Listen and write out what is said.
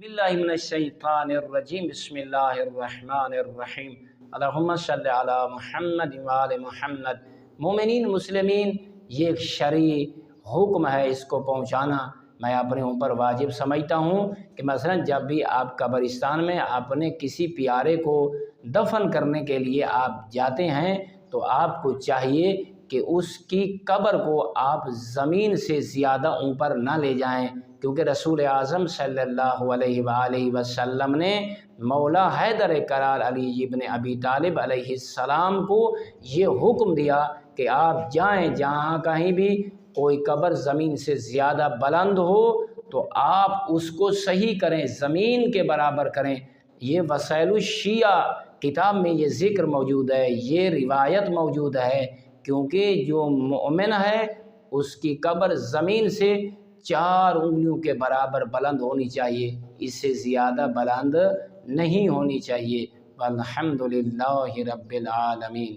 باللہ من الشیطان الرجیم بسم اللہ الرحمن الرحیم اللہم صلی علی محمد وآل محمد۔ مومنین مسلمین، یہ ایک شرعی حکم ہے، اس کو پہنچانا میں اپنے اوپر واجب سمجھتا ہوں کہ مثلا جب بھی آپ قبرستان میں اپنے کسی پیارے کو دفن کرنے کے لیے آپ جاتے ہیں تو آپ کو چاہیے کہ اس کی قبر کو آپ زمین سے زیادہ اوپر نہ لے جائیں، کیونکہ رسول اعظم صلی اللہ علیہ وآلہ وسلم نے مولا حیدر کرار علی ابن ابی طالب علیہ السلام کو یہ حکم دیا کہ آپ جائیں جہاں کہیں بھی کوئی قبر زمین سے زیادہ بلند ہو تو آپ اس کو صحیح کریں، زمین کے برابر کریں۔ یہ وسائل الشیعہ کتاب میں یہ ذکر موجود ہے، یہ روایت موجود ہے، کیونکہ جو مومن ہے اس کی قبر زمین سے 4 انگلیوں کے برابر بلند ہونی چاہیے، اس سے زیادہ بلند نہیں ہونی چاہیے۔ والحمد للہ رب العالمین۔